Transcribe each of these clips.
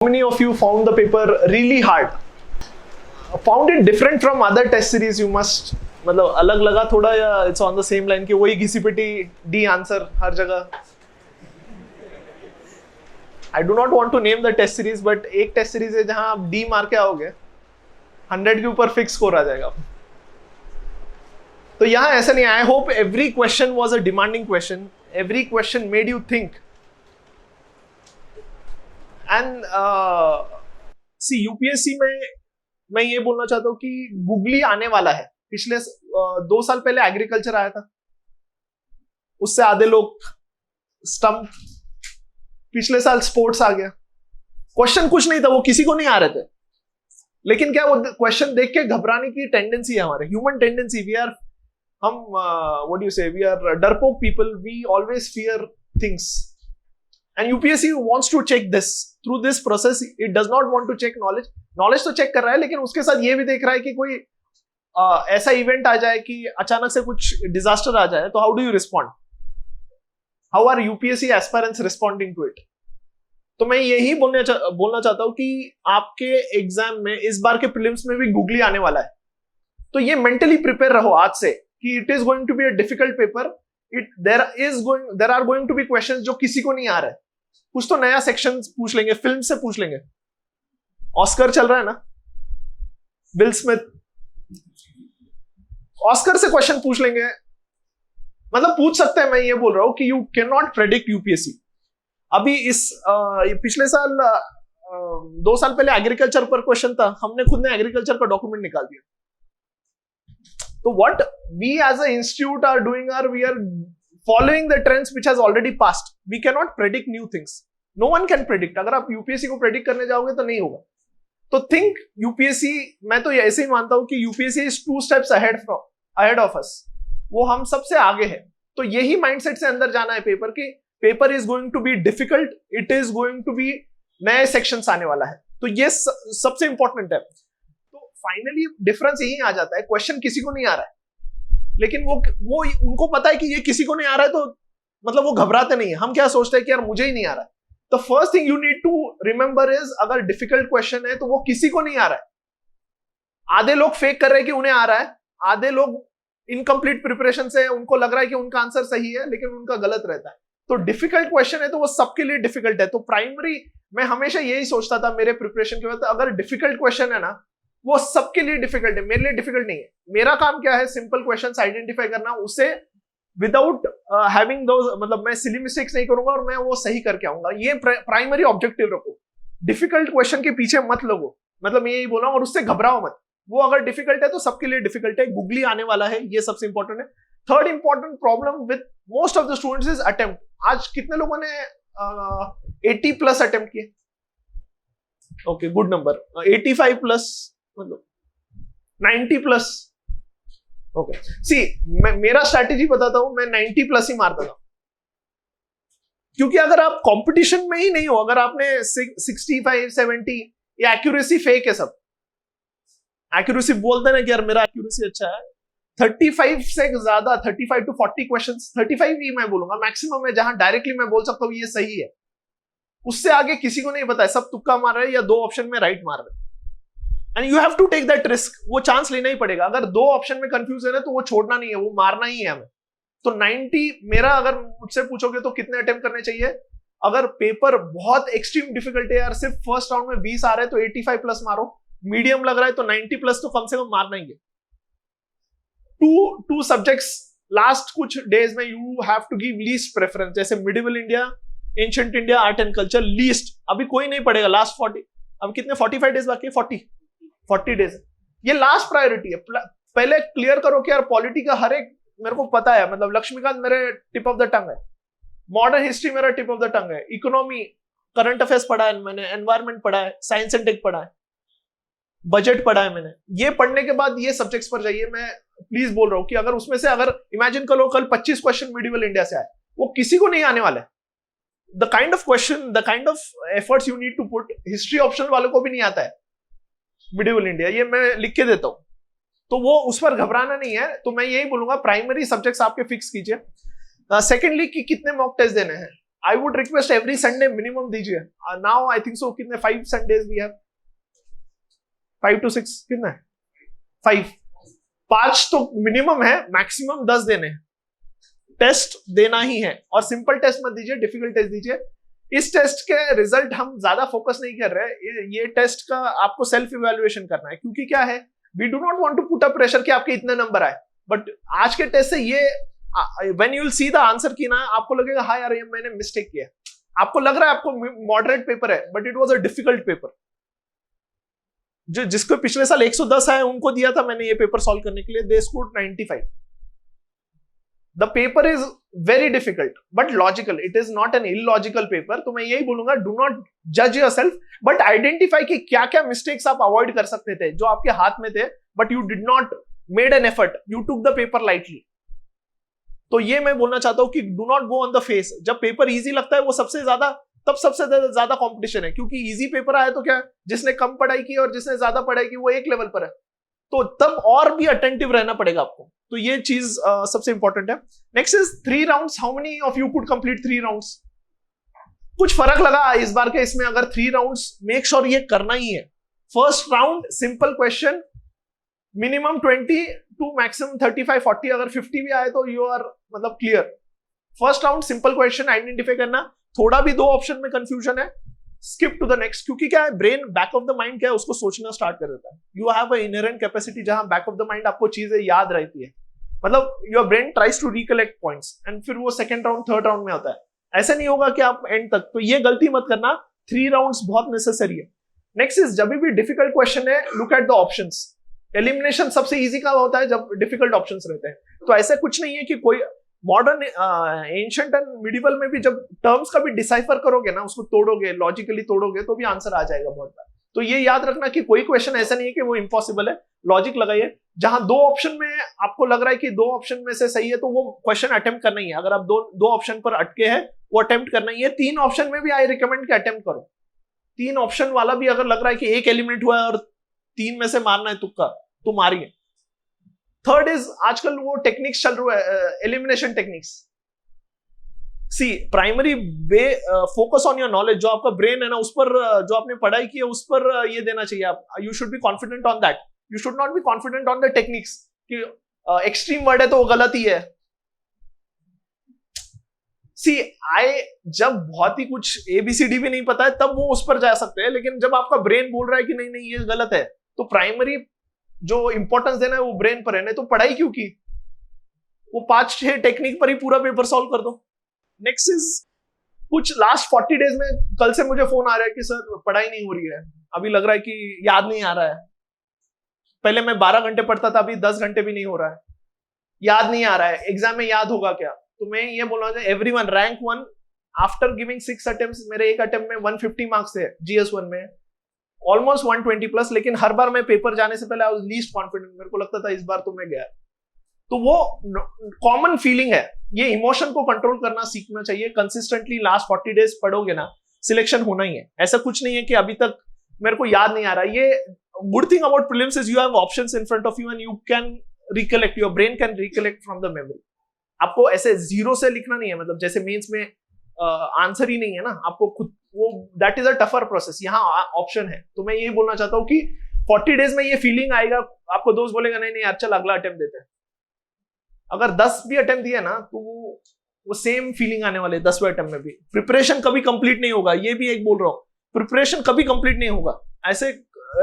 How many of you found the paper really hard? Found it different from other test series? You must, मतलब अलग लगा थोड़ा या it's on the same line कि वही घिसी पिटी D answer हर जगह? I do not want to name the test series, but एक test series है जहां आप D मार के आओगे 100 के ऊपर फिक्स स्कोर आ जाएगा. तो यहाँ ऐसा नहीं. I hope every question was a demanding question. Every question made you think. And see, UPSC में मैं ये बोलना चाहता हूँ कि गूगली आने वाला है. पिछले 2 साल पहले एग्रीकल्चर आया था, उससे आधे लोग स्टम्प. पिछले साल स्पोर्ट्स आ गया. क्वेश्चन कुछ नहीं था, वो किसी को नहीं आ रहे थे, लेकिन क्या वो क्वेश्चन देख के घबराने की टेंडेंसी है हमारे, human tendency. We are what you say, we are डरपोक people. We always fear things. And UPSC wants to check this. Through this process, it does not want to check knowledge. Knowledge तो check कर रहा है, लेकिन उसके साथ ये भी देख रहा है कि कोई ऐसा इवेंट आ जाए कि अचानक से कुछ डिजास्टर आ जाए, तो how do you respond? How are UPSC aspirants responding to it? तो मैं यही बोलना चाहता हूँ कि आपके एग्जाम में इस बार के प्रीलिम्स में भी गूगली आने वाला है. तो ये मेंटली प्रिपेयर रहो आज से कि it is going to be a difficult paper. There are going to be questions जो किसी को नहीं आ रहा है. कुछ तो नया सेक्शन पूछ लेंगे, फिल्म से पूछ लेंगे. ऑस्कर चल रहा है ना, विल स्मिथ, ऑस्कर से क्वेश्चन पूछ लेंगे. मतलब पूछ सकते हैं. मैं ये बोल रहा हूं कि you can not predict UPSC. अभी इस पिछले साल 2 साल पहले एग्रीकल्चर पर क्वेश्चन था, हमने खुद ने एग्रीकल्चर का डॉक्यूमेंट निकाल दिया. तो what we as a institute are doing are we are following the trends which has already passed. We cannot predict new things. No one can predict. अगर आप यूपीएससी को प्रेडिक्ट करने जाओगे तो नहीं होगा. तो थिंक यूपीएससी, मैं तो ऐसे ही मानता हूं कि UPSC is 2 steps ahead of us. वो हम सबसे आगे है. तो यही माइंडसेट से अंदर जाना है पेपर की. Paper is going to be difficult. It is going to be नए सेक्शंस आने वाला है. तो ये सबसे इंपॉर्टेंट है. तो फाइनली डिफरेंस यही आ जाता है. क्वेश्चन किसी को नहीं आ रहा है, लेकिन वो उनको पता है कि ये किसी को नहीं आ रहा है, तो मतलब वो घबराते नहीं है. हम क्या सोचते हैं कि यार मुझे ही नहीं आ रहा है. तो first thing you need to remember is, अगर डिफिकल्ट क्वेश्चन है तो वो किसी को नहीं आ रहा है. आधे लोग फेक कर रहे हैं कि उन्हें आ रहा है, आधे लोग इनकम्प्लीट प्रिपरेशन से उनको लग रहा है कि उनका आंसर सही है, लेकिन उनका गलत रहता है. तो डिफिकल्ट क्वेश्चन है तो वो सबके लिए डिफिकल्ट है. तो प्राइमरी मैं हमेशा यही सोचता था मेरे प्रिपरेशन के बाद, अगर डिफिकल्ट क्वेश्चन है ना, वो सबके लिए डिफिकल्ट है, मेरे लिए डिफिकल्ट नहीं है. मेरा काम क्या है, सिंपल क्वेश्चंस आइडेंटिफाई करना, उसे विदाउट हैविंग दोस, मतलब मैं सिली मिस्टेक्स नहीं करूंगा और मैं वो सही करके आऊंगा. ये प्राइमरी ऑब्जेक्टिव रखो. डिफिकल्ट क्वेश्चन के पीछे मत लगो, मतलब मैं यही बोल रहा हूं, और उससे घबराओ मत. वो अगर डिफिकल्ट है तो सबके लिए डिफिकल्ट है. गूगली आने वाला है, ये सबसे इंपॉर्टेंट है. Third important problem with most of the students is attempt. आज कितने लोगों ने 80+ अटेम्प्ट किए? Okay, good number. 85+, मतलब 90+. ओके, सी मेरा स्ट्रैटेजी बताता हूं, मैं 90+ ही मारता था. क्योंकि अगर आप कंपटीशन में ही नहीं हो, अगर आपने 65, 70, ये एक्यूरेसी फेक है सब. एक्यूरेसी बोलते ना कि यार मेरा एक्यूरेसी अच्छा है. 35 से ज्यादा, 35 to 40 क्वेश्चंस, 35 ही मैं बोलूंगा मैक्सिमम है, जहां डायरेक्टली मैं बोल सकता हूं ये सही है. उससे आगे किसी को नहीं पता है. सब तुक्का मार रहे हैं या 2 ऑप्शन में राइट मार रहे हैं. And you have to take that risk. वो चांस लेना ही पड़ेगा. अगर 2 ऑप्शन में कंफ्यूजन है तो वो छोड़ना नहीं है, वो मारना ही है हमें. तो 90 मेरा, अगर मुझसे पूछोगे तो कितने अटेम्प्ट करने चाहिए? अगर पेपर बहुत एक्सट्रीम डिफिकल्ट है यार, सिर्फ फर्स्ट राउंड में 20 आ रहे हैं तो 85+ मारो. मीडियम लग रहा है तो 90+ तो कम से कम मारना ही है. टू सब्जेक्ट्स लास्ट कुछ डेज में you have to give least preference. जैसे medieval India, ancient India, art and culture, least. अभी कोई नहीं पढ़ेगा लास्ट 40. अब कितने 45 डेज बाकी है? 40 डेज. ये लास्ट प्रायोरिटी है. पहले क्लियर करो कि यार पॉलिटी का हर एक मेरे को पता है. मतलब लक्ष्मीकांत मेरे टिप ऑफ द टंग है, मॉडर्न हिस्ट्री मेरा टिप ऑफ द टंग है, इकोनॉमी, करंट अफेयर्स पढ़ा है मैंने, एनवायरमेंट पढ़ा है, साइंस एंड टेक पढ़ा है, बजट पढ़ा है मैंने. ये पढ़ने के बाद ये सब्जेक्ट्स पर जाइए. मैं प्लीज बोल रहा हूं कि अगर उसमें से, अगर इमेजिन करो कल 25 क्वेश्चन मिडिवल इंडिया से आए, वो किसी को नहीं आने वाले. The kind of question, the kind of efforts you need to put, history optional वालों को भी नहीं आता है मिडिवल इंडिया. ये मैं लिख के देता हूं. तो वो उस पर घबराना नहीं है. तो मैं यही बोलूंगा प्राइमरी सब्जेक्ट्स आपके फिक्स कीजिए. सेकेंडली कि कितने मॉक टेस्ट देने हैं. I would request every Sunday minimum दीजिए. नाउ आई थिंक सो कितने 5 संडेज वी हैव, 5 to 6 कितना है, 5 तो मिनिमम है, मैक्सिमम 10 देने. टेस्ट देना ही है, और सिंपल टेस्ट मत दीजिए, डिफिकल्ट टेस्ट दीजिए. इस टेस्ट के रिजल्ट हम ज्यादा फोकस नहीं कर रहे. ये टेस्ट का आपको सेल्फ इवेल्युएशन करना है, क्योंकि क्या है, we do not want to put up pressure कि आपके इतने नंबर आए. बट आज के टेस्ट से ये when you will see the answer की ना, आपको लगेगा हाँ यार ये मैंने मिस्टेक किया. आपको लग रहा है आपको मॉडरेट पेपर है, but it was a difficult paper. जो जिसको पिछले साल 110 आए उनको दिया था मैंने ये पेपर सॉल्व करने के लिए, they scored 95. The paper is very difficult but logical. It is not an illogical paper. तो मैं यही बोलूंगा, डू नॉट जज योरसेल्फ, बट आइडेंटिफाई कि क्या क्या मिस्टेक्स आप अवॉइड कर सकते थे जो आपके हाथ में थे, but you did not made an effort, you took the paper lightly. तो ये मैं बोलना चाहता हूं कि do not go on the face. जब पेपर इजी लगता है वो सबसे ज्यादा, तब सबसे ज्यादा कंपटीशन है, क्योंकि इजी पेपर आया तो क्या, जिसने कम पढ़ाई की और जिसने ज्यादा पढ़ाई की वो एक लेवल पर है. तो तब और भी अटेंटिव रहना पड़ेगा आपको. तो ये चीज सबसे इंपॉर्टेंट है. Next is 3 rounds. How many of you could complete 3 rounds? कुछ फर्क लगा इस बार के इसमें? अगर 3 राउंड्स, मेक श्योर ये करना ही है. First round simple question, minimum 20 to maximum 35 40. अगर 50 भी आए तो यू आर मतलब clear. First round simple question identify करना. थोड़ा भी 2 ऑप्शन में कंफ्यूजन है, स्किप टू द नेक्स्ट. क्योंकि क्या है, brain back of the mind क्या है, उसको सोचना स्टार्ट कर देता है. You have a inherent capacity जहां बैक ऑफ द माइंड आपको चीजें याद रहती है. मतलब your brain tries to recollect points, and फिर वो सेकंड राउंड थर्ड राउंड में होता है. ऐसा नहीं होगा कि आप एंड तक. तो ये गलती मत करना. 3 राउंड्स बहुत नेसेसरी है. नेक्स्ट इज, जब भी डिफिकल्ट क्वेश्चन है, look at the options. Elimination सबसे इजी का होता है जब डिफिकल्ट ऑप्शंस रहते हैं. तो ऐसा कुछ नहीं है कि कोई मॉडर्न एंशिएंट एंड मिडिवल में भी जब टर्म्स का भी डिसाइफर करोगे ना, उसको तोड़ोगे, लॉजिकली तोड़ोगे, तो भी आंसर आ जाएगा बहुत बार. तो ये याद रखना कि कोई क्वेश्चन ऐसा नहीं है कि वो इम्पॉसिबल है. लॉजिक लगाइए. जहां 2 ऑप्शन में आपको लग रहा है कि 2 ऑप्शन में से सही है, तो वो क्वेश्चन अटेम्प्ट करना ही है. अगर आप दो ऑप्शन पर अटके हैं, वो अटेम्प्ट करना ही है. 3 ऑप्शन में भी आई रिकमेंड कि अटेम्प्ट करो. 3 ऑप्शन वाला भी अगर लग रहा है कि एक एलिमिनेट हुआ है और 3 में से मारना है तुक्का, तो मारिए. थर्ड इज, आजकल वो टेक्निक्स चल रहा है, elimination techniques. See, primary focus on your knowledge. जो आपका ब्रेन है ना, उस पर जो आपने पढ़ाई की है उस पर ये देना चाहिए. आप you should be confident on that. You should not be confident on the techniques कि एक्सट्रीम वर्ड है तो वो गलत ही है. सी, जब बहुत ही कुछ ABCD भी नहीं पता है तब वो उस पर जा सकते हैं, लेकिन जब आपका ब्रेन बोल रहा है कि नहीं नहीं ये गलत है, तो प्राइमरी जो इंपॉर्टेंस देना है वो ब्रेन पर है. नहीं तो पढ़ाई क्यों की? वो 5-6 टेक्निक पर ही पूरा पेपर सॉल्व कर दो. नेक्स्ट इज, कुछ लास्ट 40 डेज में, कल से मुझे फोन आ रहा है कि सर पढ़ाई नहीं हो रही है, अभी लग रहा है कि याद नहीं आ रहा है. पहले मैं 12 घंटे पढ़ता था, अभी 10 घंटे भी नहीं हो रहा है, याद नहीं आ रहा है, एग्जाम में याद होगा क्या? तो मैं ये बोल रहा हूँ, everyone rank 1 after giving 6 attempts. मेरे एक अटेम्प्ट में 150 मार्क्स थे GS1 में, ऑलमोस्ट 120 प्लस. लेकिन हर बार मैं पेपर जाने से पहले आई वाज लीस्ट कॉन्फिडेंट. मेरे को लगता था इस बार तो मैं गया. तो वो कॉमन फीलिंग है. ये इमोशन को कंट्रोल करना सीखना चाहिए. कंसिस्टेंटली लास्ट 40 डेज पढ़ोगे ना, सिलेक्शन होना ही है. ऐसा कुछ नहीं है कि अभी तक मेरे को याद नहीं आ रहा. ये good thing about prelims is you have options in front of you and you can recollect. Your brain can recollect from the memory. आपको ऐसे जीरो से लिखना नहीं है, मतलब जैसे मेंस में आंसर ही नहीं है ना, आपको खुद वो, that is a tougher process. यहाँ ऑप्शन है. तो मैं ये बोलना चाहता हूँ कि 40 डेज में ये फीलिंग आएगा. आपको दोस्त बोलेगा नहीं नहीं यार चल अगला अटेम्प्ट देते हैं. अगर 10 भी अटेम्प्ट दिया ना, तो वो सेम फीलिंग आने वाले 10वें अटेम्प्ट में भी. प्रिपरेशन कभी कंप्लीट नहीं होगा, ये भी एक बोल रहा हूँ. प्रिपरेशन कभी कंप्लीट नहीं होगा. ऐसे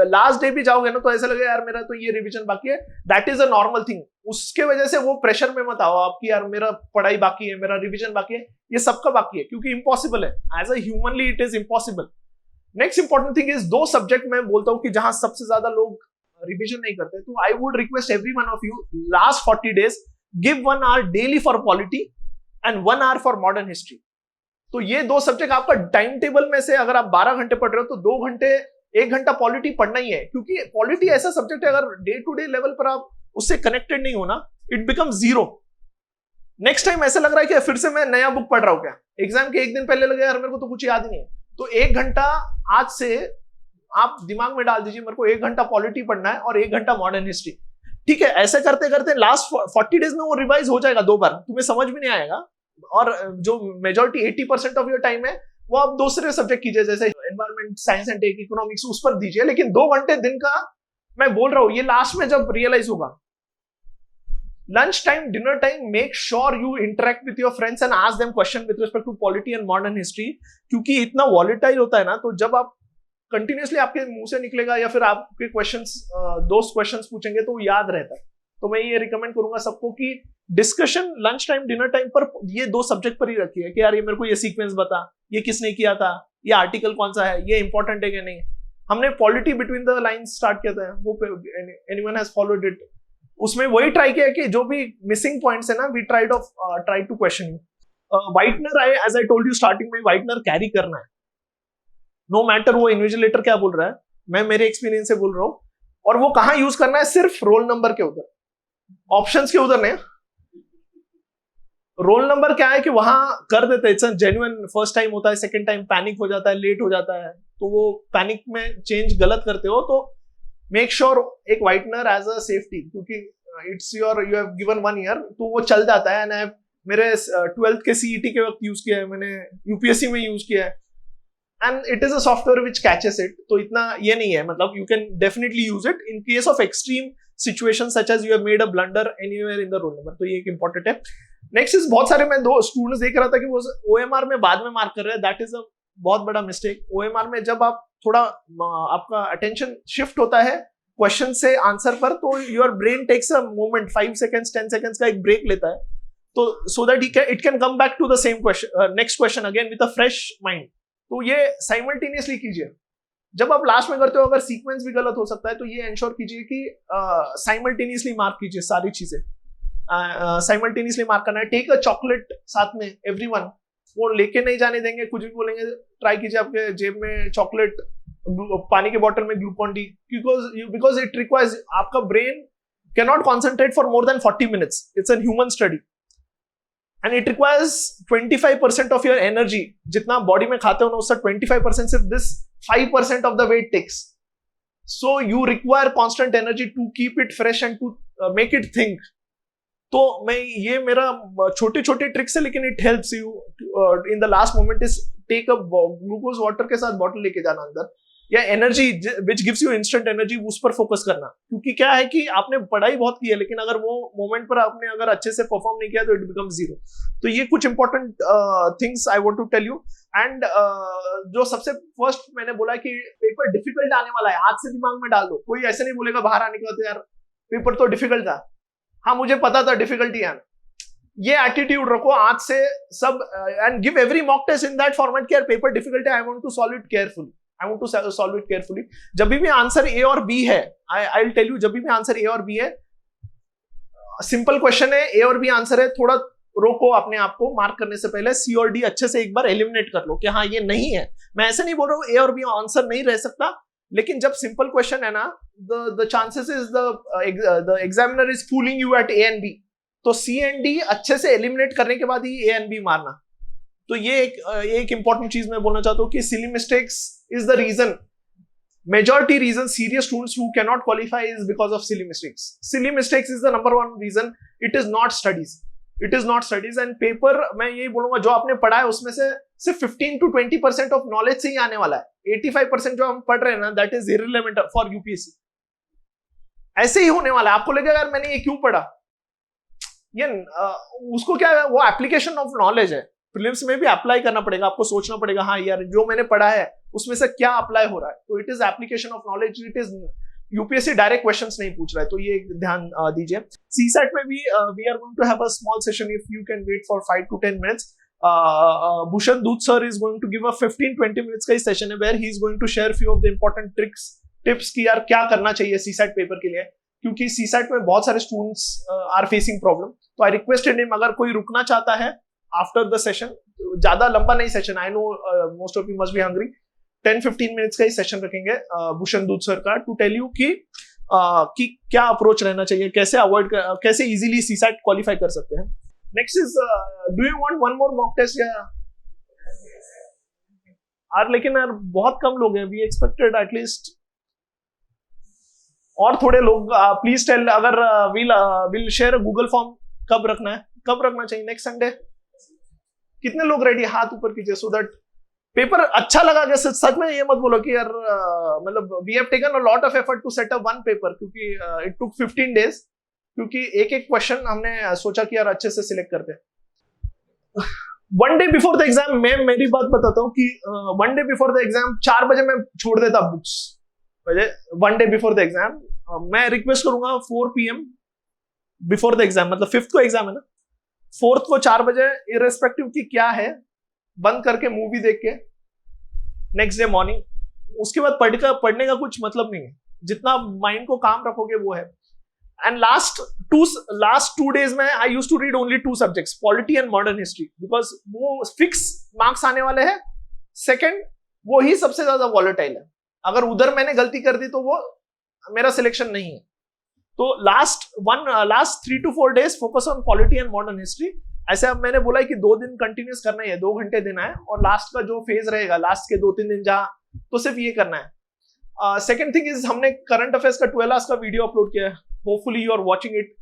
लास्ट डे भी जाओगे ना तो ऐसा लगेगा यार मेरा तो ये रिवीजन बाकी है. That is a normal thing. उसके वजह से वो प्रेशर में मत आओ आप कि यार मेरा पढ़ाई बाकी है, मेरा रिवीजन बाकी है. ये सबका बाकी है, क्योंकि इम्पॉसिबल है. As a humanly it is impossible. Next important thing is, 2 subject मैं बोलता हूँ कि जहां सबसे ज्यादा लोग रिवीजन नहीं करते. तो I would request every one of you, last 40 days give 1 hour daily for polity and 1 hour for modern history. तो ये 2 सब्जेक्ट आपका टाइम टेबल में से, अगर आप 12 घंटे पढ़ रहे हो तो 2 घंटे 1 घंटा पॉलिटी पढ़ना ही है. क्योंकि पॉलिटी ऐसा सब्जेक्ट है, अगर डे टू डे लेवल पर आप उससे कनेक्टेड नहीं हो ना, it become zero. Next time ऐसा लग रहा है कि फिर से मैं नया बुक पढ़ रहा हूं क्या. एग्जाम के 1 दिन पहले लगे यार मेरे को तो कुछ याद ही नहीं है. तो 1 घंटा आज से आप दिमाग में डाल दीजिए, मेरे को 1 घंटा पॉलिटी पढ़ना है और 1 घंटा मॉडर्न हिस्ट्री. ठीक है, ऐसे करते करते लास्ट 40 डेज में वो रिवाइज हो जाएगा 2 बार. तुम्हें समझ भी नहीं आएगा, और जो मेजोरिटी 80% ऑफ योर टाइम है वो आप दूसरे सब्जेक्ट कीजिए, जैसे environment science and tech, economics, उस पर दीजिए, लेकिन 2 घंटे दिन का मैं बोल रहा हूं, ये लास्ट में जब रियलाइज होगा, lunch time, dinner time, make sure you interact with your friends and ask them question with respect to polity and modern history, क्योंकि इतना वॉलेटाइल होता है ना, तो जब आप कंटिन्यूसली आपके मुंह से निकलेगा या फिर आपके क्वेश्चंस, दोस्त क्वेश्चंस पूछेंगे तो वो याद रहता है। तो मैं ये रिकमेंड करूंगा सबको कि discussion lunch time, dinner time पर ये 2 सब्जेक्ट पर ही रखिए कि यार ये मेरे को ये सीक्वेंस बता, ये किसने किया था, ये आर्टिकल कौन सा है, ये इंपॉर्टेंट है कि नहीं। हमने polity between the lines start किया था, वो एनीवन हैज फॉलोड इट, उसमें वही ट्राई किया कि जो भी मिसिंग पॉइंट्स है ना, we try to question you. Whitener, as I told you starting में, व्हाइटनर कैरी करना है, नो मैटर वो इन्विजिलेटर क्या बोल रहा है, मैं मेरे एक्सपीरियंस से बोल रहा हूं। और वो कहां यूज करना है, सिर्फ रोल नंबर के उधर, ऑप्शंस के उधर नहीं। रोल नंबर क्या है कि वहां कर देते हैं, इट्स जेन्युइन, फर्स्ट टाइम होता है, सेकंड टाइम पैनिक हो जाता है, लेट हो जाता है, तो वो पैनिक में चेंज गलत करते हो, तो मेक श्योर एक व्हाइटनर एज अ सेफ्टी, क्योंकि it's your, you have given 1 year, तो वो चल जाता है। एंड मेरे 12th के सीईटी के वक्त यूज किया है, मैंने यूपीएससी में यूज किया है, and it is a software which catches it, तो इतना ये नहीं है, मतलब you can definitely use it in case of extreme situation such as you have made a blunder anywhere in the roll number, तो ये एक इंपॉर्टेंट है। नेक्स्ट इज, बहुत सारे मैं 2 स्टूडेंट्स देख रहा था कि वो ओएमआर में बाद में मार्क कर रहे हैं, दैट इज अ बहुत बड़ा मिस्टेक। ओएमआर में जब आप थोड़ा आपका अटेंशन शिफ्ट होता है क्वेश्चन से आंसर पर, तो your brain takes a moment, 5 seconds 10 seconds का एक ब्रेक लेता है, तो so that it can come back to the same question, next question again with a fresh mind. तो ये साइमल्टेनियसली कीजिए। जब आप लास्ट में करते हो, अगर सीक्वेंस भी गलत हो सकता है, तो ये इंश्योर कीजिए कि साइमल्टेनियसली मार्क कीजिए सारी चीजें, साइमल्टेनियसली मार्क करना है। टेक अ चॉकलेट साथ में, एवरीवन, वो लेके नहीं जाने देंगे, कुछ भी बोलेंगे, ट्राई कीजिए आपके जेब में चॉकलेट, पानी के बॉटल में Glucon D, because it requires, आपका brain can not concentrate for more than 40 minutes, it's an human study, and it requires 25% of your energy, जितना बॉडी में खाते हो ना, उसका 25% सिर्फ this 5% of the weight takes, so you require constant energy to keep it fresh and to make it think. तो मैं, ये मेरा छोटे छोटे ट्रिक्स है, लेकिन it helps you in the last moment, is take a glucose water के साथ बॉटल लेके जाना अंदर, या energy which gives you instant energy, उस पर फोकस करना, क्योंकि क्या है कि आपने पढ़ाई बहुत की है, लेकिन अगर वो मोमेंट पर आपने अगर अच्छे से परफॉर्म नहीं किया तो इट बिकम 0। तो ये कुछ important things I want to tell you. And जो सबसे फर्स्ट मैंने बोला कि पेपर डिफिकल्ट आने वाला है, आज से दिमाग में डाल दो, कोई ऐसे नहीं बोलेगा बाहर आने के बाद यार पेपर तो डिफिकल्ट था, हाँ मुझे पता था डिफिकल्टी है, ये एटीट्यूड रखो आज से सब, and give every mock test in that format कि यार पेपर डिफिकल्ट है, I want to solve it carefully, I want to solve it carefully. जब भी आंसर ए और बी है, आई विल टेल यू, जब भी आंसर ए और बी है, सिंपल क्वेश्चन है, ए और बी आंसर है, थोड़ा रोको अपने आप को, मार्क करने से पहले सी और डी अच्छे से एक बार एलिमिनेट कर लो कि हाँ ये नहीं है। मैं ऐसे नहीं बोल रहा हूँ ए और बी आंसर नहीं रह सकता, लेकिन जब सिंपल क्वेश्चन है ना, the chances is the examiner is fooling you at A and B, तो सी एंड डी अच्छे से एलिमिनेट करने के बाद ही ए एंड बी मारना। तो ये एक इंपॉर्टेंट चीज मैं बोलना चाहता हूँ कि silly mistakes is the reason, majority reason serious students who cannot qualify is because of silly mistakes. Silly mistakes is the number one reason. It is not studies. It is not studies. And paper, मैं यही बोलूंगा, जो आपने पढ़ा है उसमें से सिर्फ 15 to 20% of knowledge से ही आने वाला है। 85% जो हम पढ़ रहे हैं ना, that is irrelevant for UPSC. ऐसे ही होने वाला है। आपको लगेगा यार मैंने ये क्यों पढ़ा, ये उसको क्या है, वो एप्लीकेशन ऑफ नॉलेज है। प्रीलिम्स में भी अप्लाई करना पड़ेगा, आपको सोचना पड़ेगा हाँ यार जो मैंने पढ़ा है उसमें से क्या अप्लाई हो रहा है। तो it is application of knowledge, it is UPSC direct questions नहीं पूछ रहा है, तो ये ध्यान दीजिए। सीसैट में भी we are going to have a small session, if you can wait for 5 to 10 minutes. Bhushan Doot sir is going to give a 15-20 minutes का ही सेशन है, where he is going to share few of the important tips कि यार क्या करना चाहिए CSAT paper के लिए, क्योंकि सीसैट में बहुत सारे स्टूडेंट्स आर फेसिंग प्रॉब्लम। तो आई रिक्वेस्टेड हिम, अगर कोई रुकना चाहता है आफ्टर द सेशन, ज्यादा लंबा नहीं session, I know most of you must be hungry, 10-15 minutes का ही सेशन रखेंगे भूषण दूत सर का, टू टेल यू कि क्या अप्रोच रहना चाहिए, कैसे अवॉइड, कैसे इजीली सीसैट क्वालिफाई कर सकते हैं। Next is, do you want one more mock test या यार, लेकिन यार बहुत कम लोग हैं, वी एक्सपेक्टेड एटलीस्ट और थोड़े लोग। प्लीज टेल, अगर विल शेयर गूगल फॉर्म, कब रखना है, कब रखना चाहिए, नेक्स्ट संडे कितने लोग रेडी, हाथ ऊपर कीजिए, सो दैट पेपर अच्छा लगा क्या? सच में ये मत बोलो कि यार मतलब we have taken a lot of effort to set up one paper, क्योंकि इट टुक 15 डेज, क्योंकि एक एक क्वेश्चन हमने सोचा कि यार अच्छे से सिलेक्ट करते हैं। One day before the exam, मैं मेरी बात बताता हूँ कि one day before the exam 4 बजे मैं छोड़ देता books. One day before the exam मैं रिक्वेस्ट करूंगा 4 PM बिफोर द एग्जाम, मतलब 5th को एग्जाम है ना, 4th को 4 बजे इरेस्पेक्टिव की क्या है, बंद करके मूवी देख के नेक्स्ट डे मॉर्निंग, उसके बाद पढ़ने का कुछ मतलब नहीं है, जितना माइंड को काम रखोगे वो है। एंड लास्ट 2 days में I used to read only 2 subjects, polity and modern history, because वो फिक्स मार्क्स आने वाले हैं। सेकंड, वो ही सबसे ज्यादा वॉलेटाइल है, अगर उधर मैंने गलती कर दी तो वो मेरा सिलेक्शन नहीं है। तो last 3 to 4 days focus on polity and modern history. ऐसे अब मैंने बोला है कि 2 दिन कंटिन्यूस करना ही है, 2 घंटे देना है, और लास्ट का जो फेज रहेगा, लास्ट के 2-3 दिन जहां, तो सिर्फ ये करना है। सेकंड थिंग इज, हमने करंट अफेयर्स का 12 hours का वीडियो अपलोड किया है, hopefully you are watching it.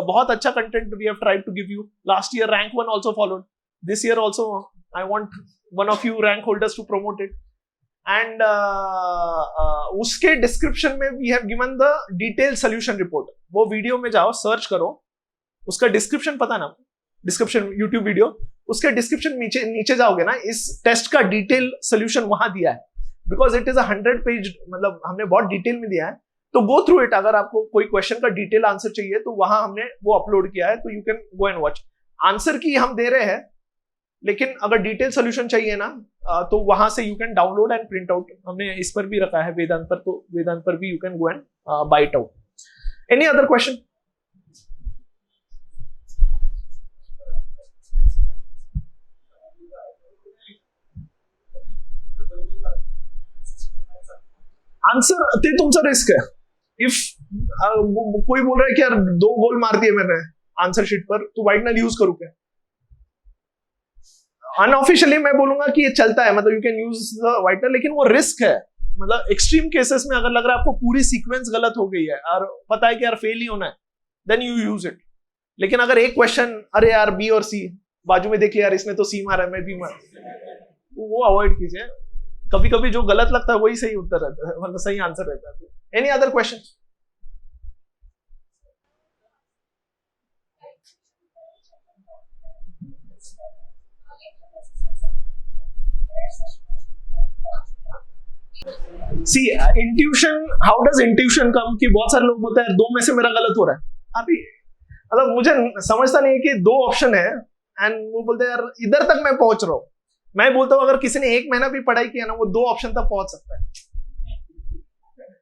बहुत अच्छा content we have tried to give you. Last year rank 1 also followed, this year also I want one of you rank holders to promote it. And उसके description में we have given the detail solution report, वो video में जाओ, search करो, उसका description पता ना, description YouTube video, उसके डिस्क्रिप्शन नीचे जाओगे ना, इस टेस्ट का डिटेल सोल्यूशन वहां दिया है, बिकॉज इट इज 100 पेज, मतलब हमने बहुत डिटेल में दिया है, तो गो थ्रू इट। अगर आपको कोई क्वेश्चन का डिटेल आंसर चाहिए तो वहां हमने वो अपलोड किया है, तो you can go and watch. Answer की हम दे रहे हैं, लेकिन अगर डिटेल सोल्यूशन चाहिए ना, तो वहां से you can download and print out, हमने इस पर भी रखा है वेदांत पर, तो वेदांत पर भी you can go and buy it out. Any other question? Answer ते तुमचा रिस्क है। इफ कोई बोल रहा है कि यार 2 गोल मार दिए मैंने आंसर शीट पर, तो व्हाइटनर यूज करूं क्या? अनऑफिशियली मैं बोलूंगा कि ये चलता है, मतलब you can use the whitener, लेकिन वो रिस्क है। मतलब एक्सट्रीम केसेस में अगर लग रहा है आपको पूरी सीक्वेंस गलत हो गई है और पता है कि यार फेल ही होना है, देन यू यूज इट। लेकिन अगर एक क्वेश्चन, अरे यार बी और सी बाजू में देखिए यार, इसने तो सी मारा है, मैं भी मार, वो अवॉइड कीजिए। कभी कभी जो गलत लगता है वही सही उत्तर रहता है, मतलब सही आंसर रहता है। Any other question? See intuition, how does intuition come, कि बहुत सारे लोग बोलते हैं 2 में से मेरा गलत हो रहा है। अभी मतलब मुझे समझता नहीं है कि 2 ऑप्शन है एंड वो बोलते हैं यार इधर तक मैं पहुंच रहा हूं। मैं बोलता हूं अगर किसी ने 1 महीना भी पढ़ाई किया ना, वो 2 ऑप्शन तक पहुंच सकता है।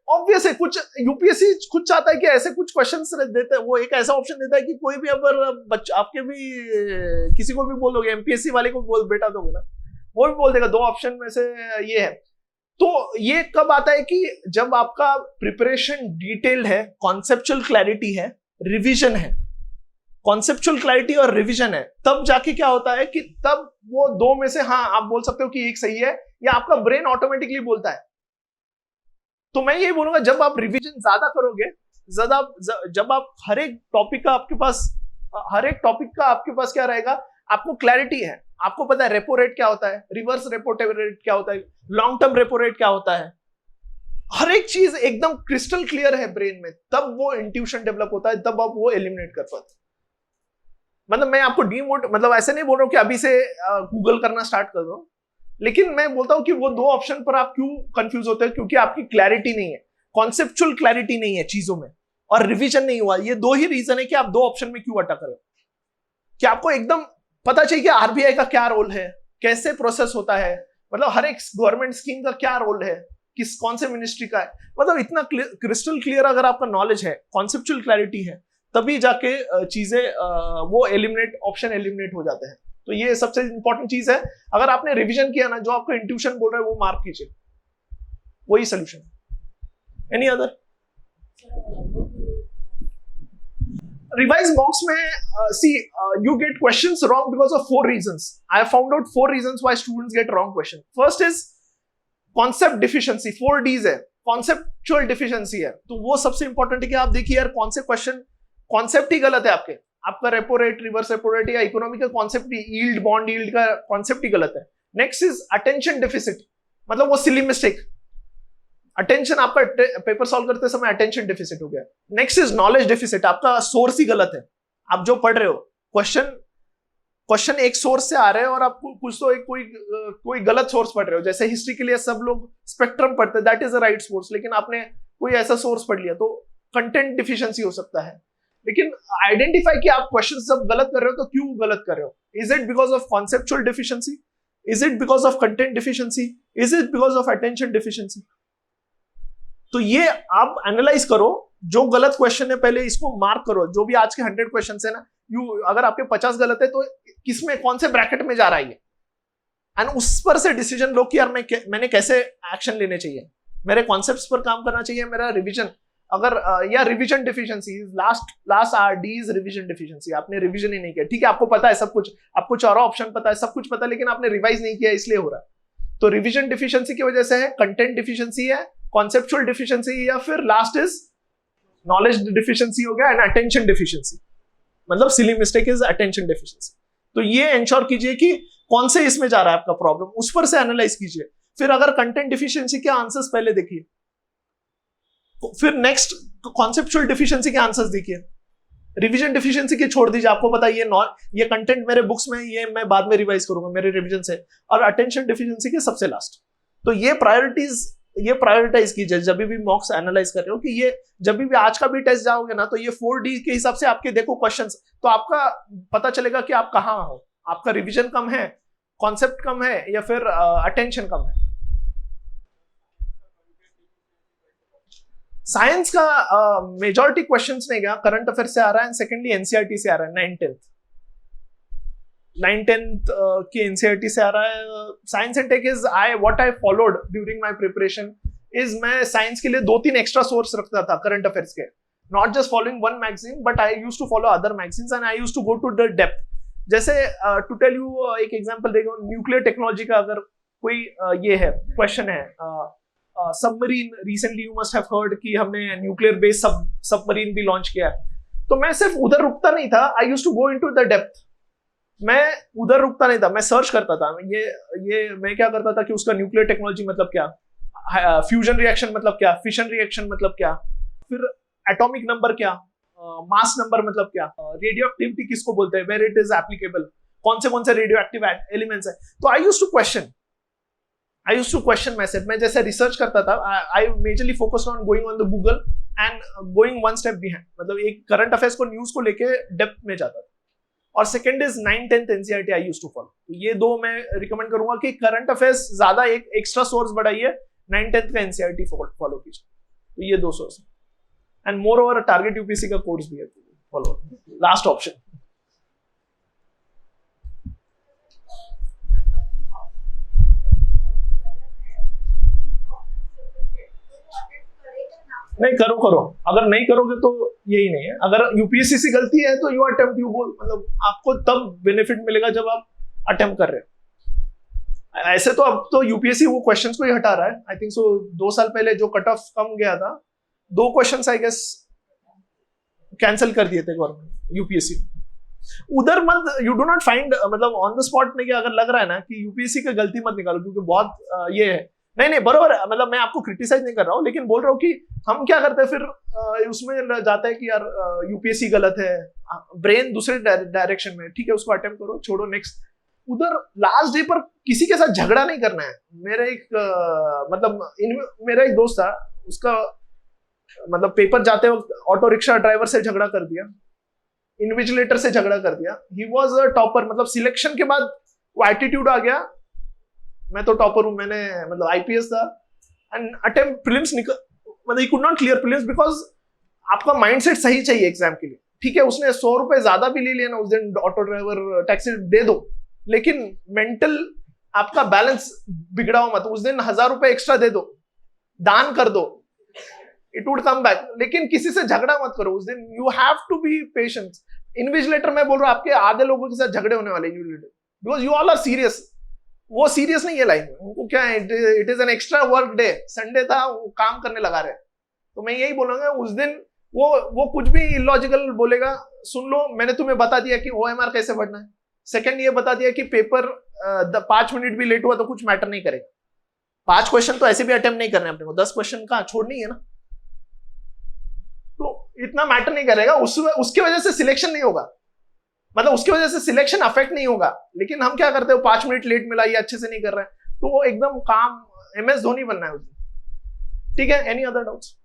ऑब्वियस है, कुछ यूपीएससी खुद चाहता है कि ऐसे कुछ क्वेश्चंस देते हैं, वो एक ऐसा ऑप्शन देता है कि कोई भी अगर आपके भी किसी को भी बोलोगे, एमपीएससी वाले को बोल बेटा दोगे ना, वो भी बोल देगा 2 ऑप्शन में से ये है। तो ये कब आता है कि जब आपका प्रिपरेशन डिटेल्ड है, कॉन्सेप्चुअल क्लैरिटी है, रिवीजन है, कॉन्सेप्चुअल क्लैरिटी और रिवीजन है, तब जाके क्या होता है कि तब वो 2 में से, हाँ आप बोल सकते हो कि एक सही है, या आपका ब्रेन ऑटोमेटिकली बोलता है। तो मैं ये बोलूंगा जब आप रिवीजन ज्यादा करोगे, जब आप हर एक टॉपिक का आपके पास क्या रहेगा, आपको क्लैरिटी है, आपको पता है रेपो रेट क्या होता है, रिवर्स रेपो रेट क्या होता है, लॉन्ग टर्म रेपो रेट क्या होता है, हर एक चीज एकदम क्रिस्टल क्लियर है ब्रेन में, तब वो इंट्यूशन डेवलप होता है, तब आप वो एलिमिनेट कर पाते। मतलब मैं आपको मतलब ऐसे नहीं बोल रहा हूं कि अभी से गूगल करना स्टार्ट कर दो, लेकिन मैं बोलता हूं कि वो 2 ऑप्शन पर आप क्यों कंफ्यूज होते हैं, क्योंकि आपकी क्लैरिटी नहीं है, कॉन्सेप्चुअल क्लैरिटी नहीं है चीजों में, और रिवीजन नहीं हुआ। ये 2 ही रीजन है कि आप 2 ऑप्शन में क्यों अटक रहे हो, कि आपको एकदम पता चाहिए कि आरबीआई का क्या रोल है, कैसे प्रोसेस होता है, मतलब हर एक गवर्नमेंट स्कीम का क्या रोल है, कौन से मिनिस्ट्री का है, मतलब इतना क्रिस्टल क्लियर अगर आपका नॉलेज है, कॉन्सेप्चुअल क्लैरिटी है, तभी जाके चीजें वो ऑप्शन एलिमिनेट हो जाते हैं। तो ये सबसे इंपॉर्टेंट चीज है। अगर आपने रिवीजन किया ना, जो आपको इंट्यूशन बोल रहा है वो मार्क कीजिए, वही solution. Any other? Revise mocks में see you get questions wrong because of 4 reasons. I have found out 4 reasons why students get wrong question. First is concept deficiency, 4 Ds है, conceptual deficiency है। तो वो सबसे important है कि आप देखिए यार कौन से क्वेश्चन कॉन्सेप्ट ही गलत है आपके, आपका repo rate, reverse repo rate या इकोनॉमी का कॉन्सेप्ट, यील्ड, बॉन्ड यील्ड का कॉन्सेप्ट ही गलत है। नेक्स्ट इज अटेंशन डेफिसिट, मतलब वो सिली मिस्टेक, अटेंशन आपका पेपर सॉल्व करते समय अटेंशन डेफिसिट हो गया। नेक्स्ट इज नॉलेज डेफिसिट, आपका सोर्स ही गलत है। आप जो पढ़ रहे हो क्वेश्चन एक सोर्स से आ रहे हैं और आप कुछ तो एक कोई गलत सोर्स पढ़ रहे हो। जैसे हिस्ट्री के लिए सब लोग स्पेक्ट्रम पढ़ते हैं, that is a right source, लेकिन आपने कोई ऐसा सोर्स पढ़ लिया तो कंटेंट डिफिशिएंसी हो सकता है। लेकिन आइडेंटिफाई कि आप क्वेश्चन सब गलत कर रहे हो तो क्यों गलत कर रहे हो। Is it because of conceptual deficiency, is it because of content deficiency, is it because of attention deficiency. तो ये आप एनालाइज करो, जो गलत क्वेश्चन है पहले इसको मार्क करो। जो भी आज के 100 क्वेश्चन है ना, अगर आपके 50 गलत है तो किसमें कौन से ब्रैकेट में जा रहा है, एंड उस पर से डिसीजन लो कि यार मैंने कैसे एक्शन लेने चाहिए, मेरे कॉन्सेप्ट्स पर काम करना चाहिए, मेरा रिवीजन अगर या revision deficiency, last RD is revision deficiency. आपने रिवीजन ही नहीं किया, ठीक है आपको पता है सब कुछ, आपको चारों ऑप्शन पता है, सब कुछ पता है, लेकिन आपने रिवाइज नहीं किया इसलिए हो रहा है। तो रिवीजन डिफिशिएंसी की वजह से है, कंटेंट डिफिशिएंसी है, कॉन्सेप्चुअल डिफिशिएंसी, या फिर लास्ट इज नॉलेज डिफिशिएंसी हो गया, एंड अटेंशन डिफिशिएंसी, मतलब silly mistake is attention deficiency. तो ये एंश्योर कीजिए कि कौन से इसमें जा रहा है आपका प्रॉब्लम, उस पर से एनालाइज कीजिए। फिर अगर कंटेंट डिफिशिएंसी के आंसर्स पहले देखिए, फिर नेक्स्ट कॉन्सेप्चुअल डिफिशिएंसी के आंसर्स देखिए, रिवीजन डिफिशिएंसी के छोड़ दीजिए, आपको पता है ये कंटेंट मेरे बुक्स में, ये मैं बाद में रिवाइज करूंगा मेरे रिवीजन से, और अटेंशन डिफिशिएंसी के सबसे लास्ट। तो ये प्रायोरिटाइज कीजिए जब भी मॉक्स एनालाइज कर रहे हो, कि ये जब भी आज का भी टेस्ट जाओगे ना तो ये 4D के हिसाब से आपके देखो क्वेश्चंस, तो आपका पता चलेगा कि आप कहाँ हो, आपका रिवीजन कम है, कॉन्सेप्ट कम है, या फिर अटेंशन कम है। साइंस का मेजॉरिटी क्वेश्चंस नहीं गया, करंट अफेयर से आ रहा है, सेकेंडली एनसीईआरटी से आ रहा है, 9th की एनसीईआरटी से आ रहा है। Science and tech is what I followed during my preparation is, मैं साइंस के लिए 2-3 एक्स्ट्रा सोर्स रखता था करंट अफेयर्स के, not just following one magazine, but I used to follow other magazines and I used to go to the depth. जैसे to tell you एक example देगा, nuclear technology का अगर कोई ये है क्वेश्चन है, submarine, recently you must have heard कि हमने न्यूक्लियर बेस्ड सबमरीन भी लॉन्च किया है, तो मैं सिर्फ उधर रुकता नहीं था, I used to go into the depth. मैं उधर रुकता नहीं था, मैं सर्च करता था, ये मैं क्या करता था कि उसका न्यूक्लियर टेक्नोलॉजी मतलब क्या, फ्यूजन रिएक्शन मतलब क्या, फिशन रिएक्शन मतलब क्या, फिर एटॉमिक नंबर क्या, मास नंबर मतलब क्या, रेडियो एक्टिविटी किसको बोलते हैं, वेयर इट इज एप्लीकेबल, कौन से रेडियो एक्टिव एलिमेंट्स है। तो I used to question message. मैं जैसे रिसर्च करता था, I majorly focused on going on the Google and going one step behind, मतलब एक करंट अफेयर्स को, न्यूज को लेके डेप्थ में जाता था। और second is 9th-10th NCERT I used to follow. तो ये दो मैं रिकमेंड करूंगा कि करंट अफेयर्स ज्यादा एक एक्स्ट्रा सोर्स बढ़ाइए, 9th-10th का एनसीईआरटी फॉलो कीजिए। तो ये दो सोर्स है, and more over target UPSC का कोर्स भी है, फॉलो, लास्ट ऑप्शन। नहीं करो, अगर नहीं करोगे तो यही नहीं है। अगर यूपीएससी से गलती है तो यू अटेम्प्ट, यू बोल, मतलब आपको तब बेनिफिट मिलेगा जब आप अटेम्प्ट कर रहे हो। ऐसे तो अब तो यूपीएससी वो क्वेश्चंस को ही हटा रहा है, आई थिंक सो 2 साल पहले जो कट ऑफ कम गया था, 2 क्वेश्चंस आई गेस कैंसिल कर दिए थे गवर्नमेंट, यूपीएससी। उधर मत, यू डू नॉट फाइंड, मतलब ऑन द स्पॉट में अगर लग रहा है ना कि यूपीएससी का गलती मत निकालो, क्योंकि बहुत ये है, नहीं बरोबर है, मतलब मैं आपको क्रिटिसाइज नहीं कर रहा हूँ, लेकिन बोल रहा हूँ कि हम क्या करते हैं फिर उसमें जाता है कि यार यूपीएससी गलत है, ब्रेन दूसरे डायरेक्शन में, ठीक है उसको अटेम्प्ट करो, छोड़ो नेक्स्ट। उधर लास्ट डे पर किसी के साथ झगड़ा नहीं करना है। मेरा एक दोस्त था, उसका मतलब पेपर जाते वक्त ऑटो रिक्शा ड्राइवर से झगड़ा कर दिया, इन्विजिलेटर से झगड़ा कर दिया। ही वॉज अ टॉपर, मतलब सिलेक्शन के बाद वो एटीट्यूड आ गया, मैं तो टॉपर हूं, मैंने मतलब आईपीएस था, एंड अटेम्प्ट प्रीलिम्स मतलब he could not clear prelims, because आपका माइंडसेट सही चाहिए एग्जाम के लिए। ठीक है उसने 100 रुपए ज्यादा भी ले लिया ना उस दिन, ऑटो ड्राइवर टैक्सी दे दो, लेकिन मेंटल आपका बैलेंस बिगड़ा हो मत। उस दिन 1000 रुपए एक्स्ट्रा दे दो, दान कर दो, इट वुड कम बैक, लेकिन किसी से झगड़ा मत करो उस दिन। You have to be patient. Invigilator मैं बोल रहा हूँ, आपके आधे लोगों के साथ झगड़े होने वाले invigilator, because you all are serious. वो सीरियस नहीं है लाइफ में, उनको क्या है, it is an extra work day, Sunday था वो काम करने लगा रहे। तो मैं यही बोलूंगा उस दिन वो कुछ भी इलॉजिकल बोलेगा, सुन लो मैंने तुम्हें बता दिया कि OMR कैसे पढ़ना है। सेकंड ये बता दिया कि पेपर 5 मिनट भी लेट हुआ तो कुछ मैटर नहीं करेगा। 5 क्वेश्चन तो ऐसे भी अटेम्प्ट नहीं करने अपने को, 10 क्वेश्चन कहाँ छोड़नी है ना, तो इतना मैटर नहीं करेगा। उसकी वजह से सिलेक्शन नहीं होगा, मतलब उसकी वजह से सिलेक्शन अफेक्ट नहीं होगा। लेकिन हम क्या करते हो, 5 मिनट लेट मिला, ये अच्छे से नहीं कर रहे हैं, तो वो एकदम काम MS धोनी बनना है उसमें। ठीक है, एनी अदर डाउट्स?